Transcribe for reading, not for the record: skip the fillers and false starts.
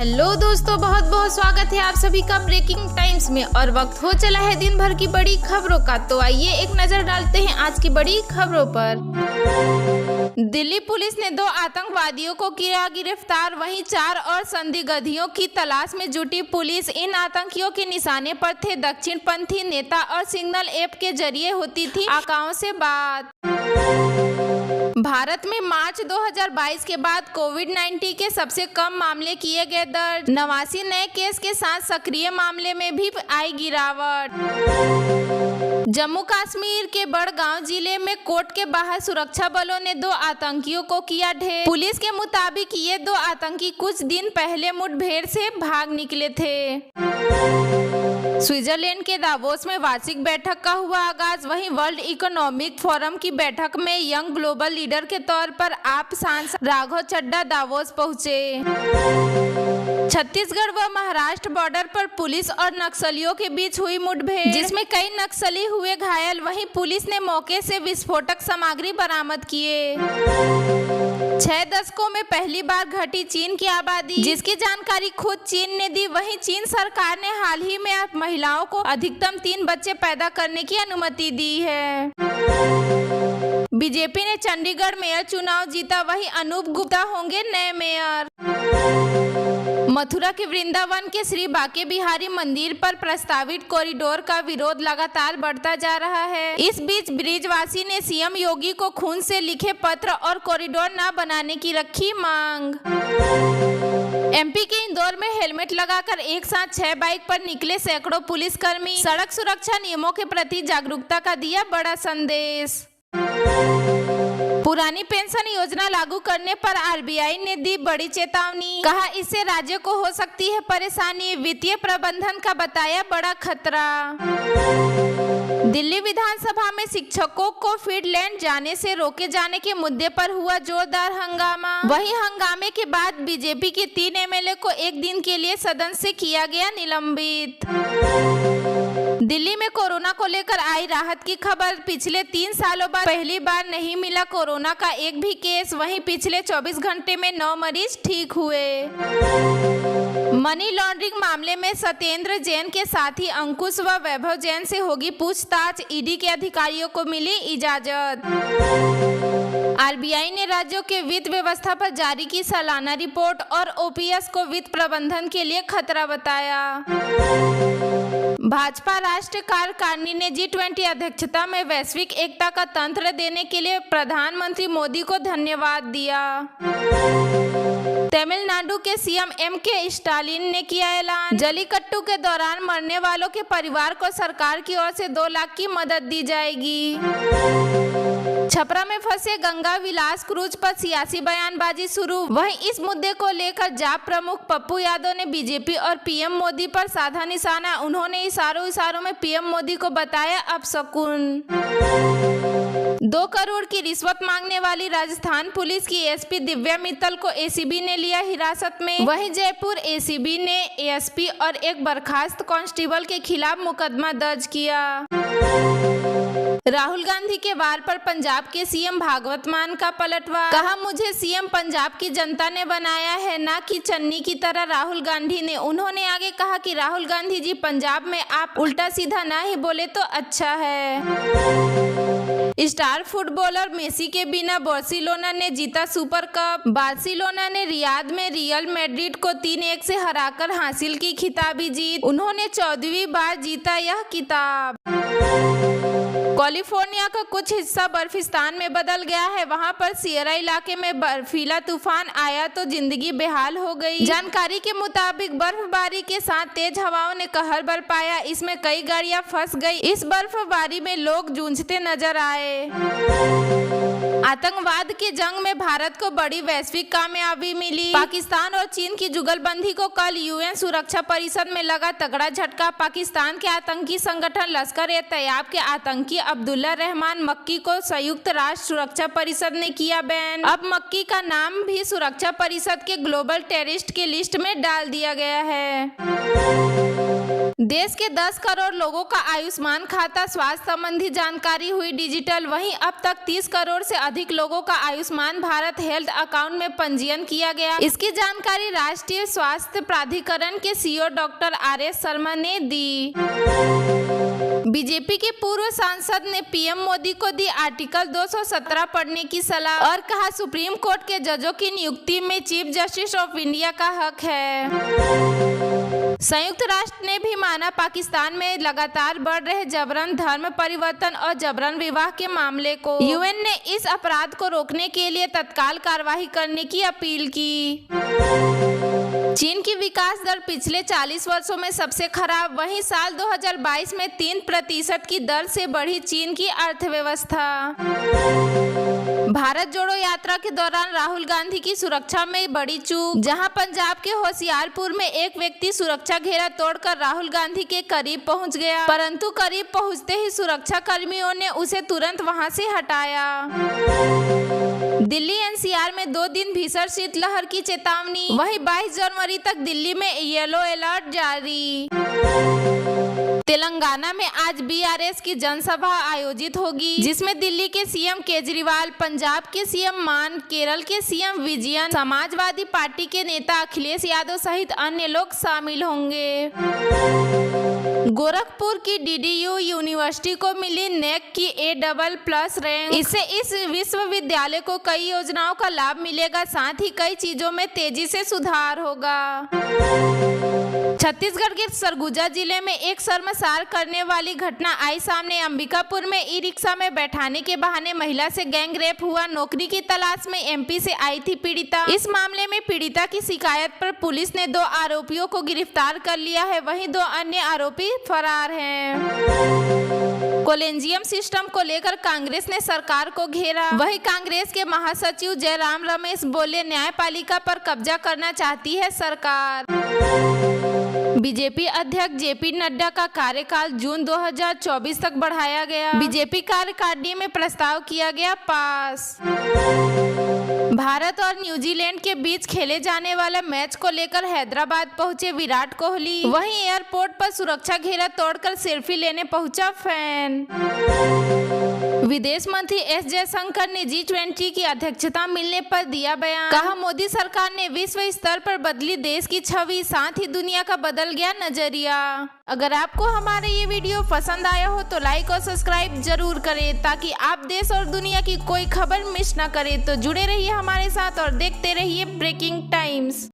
Hello दोस्तों, बहुत बहुत स्वागत है आप सभी का ब्रेकिंग टाइम्स में। और वक्त हो चला है दिन भर की बड़ी खबरों का। तो आइए एक नजर डालते हैं आज की बड़ी खबरों पर। दिल्ली पुलिस ने 2 आतंकवादियों को किया गिरफ्तार, वहीं 4 और संदिग्धों की तलाश में जुटी पुलिस। इन आतंकियों के निशाने पर थे दक्षिणपंथी नेता और सिग्नल ऐप के जरिए होती थी आकाओं से बात। भारत में मार्च 2022 के बाद कोविड-19 के सबसे कम मामले किए गए दर्ज। 89 नए केस के साथ सक्रिय मामले में भी आई गिरावट। जम्मू कश्मीर के बड़गांव जिले में कोर्ट के बाहर सुरक्षा बलों ने 2 आतंकियों को किया ढेर। पुलिस के मुताबिक ये 2 आतंकी कुछ दिन पहले मुठभेड़ से भाग निकले थे। स्विट्जरलैंड के दावोस में वार्षिक बैठक का हुआ आगाज। वहीं वर्ल्ड इकोनॉमिक फोरम की बैठक में यंग ग्लोबल लीडर के तौर पर आप सांसद राघव चड्ढा दावोस पहुंचे। छत्तीसगढ़ व महाराष्ट्र बॉर्डर पर पुलिस और नक्सलियों के बीच हुई मुठभेड़, जिसमें कई नक्सली हुए घायल। वहीं पुलिस ने मौके से विस्फोटक सामग्री बरामद किए। 6 दशकों में पहली बार घटी चीन की आबादी, जिसकी जानकारी खुद चीन ने दी। वहीं चीन सरकार ने हाल ही में महिलाओं को अधिकतम 3 बच्चे पैदा करने की अनुमति दी है। बीजेपी ने चंडीगढ़ मेयर चुनाव जीता, वहीं अनूप गुप्ता होंगे नए मेयर। मथुरा के वृंदावन के श्री बांके बिहारी मंदिर पर प्रस्तावित कॉरिडोर का विरोध लगातार बढ़ता जा रहा है। इस बीच ब्रिजवासी ने सीएम योगी को खून से लिखे पत्र और कॉरिडोर न बनाने की रखी मांग। एमपी के इंदौर में हेलमेट लगाकर एक साथ 6 बाइक पर निकले सैकड़ों पुलिसकर्मी। सड़क सुरक्षा नियमों के प्रति जागरूकता का दिया बड़ा संदेश। पुरानी पेंशन योजना लागू करने पर आरबीआई ने दी बड़ी चेतावनी। कहा इससे राज्य को हो सकती है परेशानी। वित्तीय प्रबंधन का बताया बड़ा खतरा। दिल्ली विधानसभा में शिक्षकों को फील्ड जाने से रोके जाने के मुद्दे पर हुआ जोरदार हंगामा। वहीं हंगामे के बाद बीजेपी के 3 एमएलए को एक दिन के लिए सदन से किया गया निलंबित। दिल्ली में कोरोना को लेकर आई राहत की खबर। पिछले 3 सालों बाद पहली बार नहीं मिला कोरोना का एक भी केस। वहीं पिछले 24 घंटे में 9 मरीज ठीक हुए। मनी लॉन्ड्रिंग मामले में सत्येंद्र जैन के साथी अंकुश व वैभव जैन से होगी पूछताछ। ईडी के अधिकारियों को मिली इजाजत। आरबीआई ने राज्यों के वित्त व्यवस्था पर जारी की सालाना रिपोर्ट और ओपीएस को वित्त प्रबंधन के लिए खतरा बताया। भाजपा राष्ट्रीय कार्यकारिणी ने G20 अध्यक्षता में वैश्विक एकता का तंत्र देने के लिए प्रधानमंत्री मोदी को धन्यवाद दिया। तमिलनाडु के सीएम एम.के. स्टालिन ने किया ऐलान। जलीकट्टू के दौरान मरने वालों के परिवार को सरकार की ओर से 2 लाख की मदद दी जाएगी। छपरा में फंसे गंगा विलास क्रूज पर सियासी बयानबाजी शुरू। वहीं इस मुद्दे को लेकर जाप प्रमुख पप्पू यादव ने बीजेपी और पीएम मोदी पर साधा निशाना। उन्होंने इशारों में पीएम मोदी को बताया अपशकुन। 2 करोड़ की रिश्वत मांगने वाली राजस्थान पुलिस की एसपी दिव्या मित्तल को एसीबी ने लिया हिरासत में। वहीं जयपुर एसीबी ने एएसपी और एक बर्खास्त कांस्टेबल के खिलाफ मुकदमा दर्ज किया। राहुल गांधी के वार पर पंजाब के सीएम भागवत मान का पलटवार। कहा मुझे सीएम पंजाब की जनता ने बनाया है, ना कि चन्नी की तरह राहुल गांधी ने। उन्होंने आगे कहा कि राहुल गांधी जी पंजाब में आप उल्टा सीधा ना ही बोले तो अच्छा है। स्टार फुटबॉलर मेसी के बिना बार्सिलोना ने जीता सुपर कप। बार्सिलोना ने रियाद में रियल मैड्रिड को 3-1 से हराकर हासिल की खिताबी जीत। उन्होंने 14वीं बार जीता यह खिताब। कैलिफोर्निया का कुछ हिस्सा बर्फिस्तान में बदल गया है। वहां पर सियरा इलाके में बर्फीला तूफान आया तो जिंदगी बेहाल हो गई। जानकारी के मुताबिक बर्फबारी के साथ तेज हवाओं ने कहर बरपाया। इसमें कई गाड़ियां फंस गई। इस बर्फबारी में लोग जूझते नजर आए। आतंकवाद की जंग में भारत को बड़ी वैश्विक कामयाबी मिली। पाकिस्तान और चीन की जुगलबंदी को कल यूएन सुरक्षा परिषद में लगा तगड़ा झटका। पाकिस्तान के आतंकी संगठन लश्कर-ए-तैयबा के आतंकी अब्दुल्ला रहमान मक्की को संयुक्त राष्ट्र सुरक्षा परिषद ने किया बैन। अब मक्की का नाम भी सुरक्षा परिषद के ग्लोबल टेररिस्ट की लिस्ट में डाल दिया गया है। देश के 10 करोड़ लोगों का आयुष्मान खाता स्वास्थ्य संबंधी जानकारी हुई डिजिटल। वहीं अब तक 30 करोड़ से अधिक लोगों का आयुष्मान भारत हेल्थ अकाउंट में पंजीयन किया गया। इसकी जानकारी राष्ट्रीय स्वास्थ्य प्राधिकरण के सीईओ डॉक्टर RS शर्मा ने दी। बीजेपी के पूर्व सांसद ने पीएम मोदी को दी आर्टिकल 217 पढ़ने की सलाह और कहा सुप्रीम कोर्ट के जजों की नियुक्ति में चीफ जस्टिस ऑफ इंडिया का हक है। संयुक्त राष्ट्र ने भी माना पाकिस्तान में लगातार बढ़ रहे जबरन धर्म परिवर्तन और जबरन विवाह के मामले को। यूएन ने इस अपराध को रोकने के लिए तत्काल कार्रवाई करने की अपील की। चीन की विकास दर पिछले 40 वर्षों में सबसे खराब। वहीं साल 2022 में 3% की दर से बढ़ी चीन की अर्थव्यवस्था। भारत जोड़ो यात्रा के दौरान राहुल गांधी की सुरक्षा में बड़ी चूक। जहां पंजाब के होशियारपुर में एक व्यक्ति सुरक्षा घेरा तोड़कर राहुल गांधी के करीब पहुंच गया, परंतु करीब पहुंचते ही सुरक्षा कर्मियों ने उसे तुरंत वहां से हटाया। दिल्ली एनसीआर में 2 दिन भीषण शीतलहर की चेतावनी। वहीं 22 जनवरी तक दिल्ली में येलो अलर्ट जारी। तेलंगाना में आज बीआरएस की जनसभा आयोजित होगी, जिसमें दिल्ली के सीएम केजरीवाल, पंजाब के सीएम मान, केरल के सीएम विजयन, समाजवादी पार्टी के नेता अखिलेश यादव सहित अन्य लोग शामिल होंगे। गोरखपुर की डीडीयू यूनिवर्सिटी को मिली नेक की A++ रैंक। इससे इस विश्वविद्यालय को कई योजनाओं का लाभ मिलेगा, साथ ही कई चीजों में तेजी से सुधार होगा। छत्तीसगढ़ के सरगुजा जिले में एक शर्मसार करने वाली घटना आई सामने। अंबिकापुर में ई-रिक्शा में बैठाने के बहाने महिला से गैंग रेप हुआ। नौकरी की तलाश में एमपी से आई थी पीड़िता। इस मामले में पीड़िता की शिकायत पर पुलिस ने 2 आरोपियों को गिरफ्तार कर लिया है। वहीं 2 अन्य आरोपी फरार हैं। कोलेजियम सिस्टम को लेकर कांग्रेस ने सरकार को घेरा। वहीं कांग्रेस के महासचिव जयराम रमेश बोले न्यायपालिका पर कब्जा करना चाहती है सरकार। बीजेपी अध्यक्ष जेपी नड्डा का कार्यकाल जून 2024 तक बढ़ाया गया। बीजेपी कार्यकारिणी में प्रस्ताव किया गया पास। भारत और न्यूजीलैंड के बीच खेले जाने वाले मैच को लेकर हैदराबाद पहुंचे विराट कोहली। वहीं एयरपोर्ट पर सुरक्षा घेरा तोड़कर सेल्फी लेने पहुंचा फैन। विदेश मंत्री एस जयशंकर ने G20 की अध्यक्षता मिलने पर दिया बयान। कहा मोदी सरकार ने विश्व स्तर पर बदली देश की छवि, साथ ही दुनिया का बदल गया नजरिया। अगर आपको हमारा ये वीडियो पसंद आया हो तो लाइक और सब्सक्राइब जरूर करें, ताकि आप देश और दुनिया की कोई खबर मिस ना करें। तो जुड़े रहिए हमारे साथ और देखते रहिए ब्रेकिंग टाइम्स।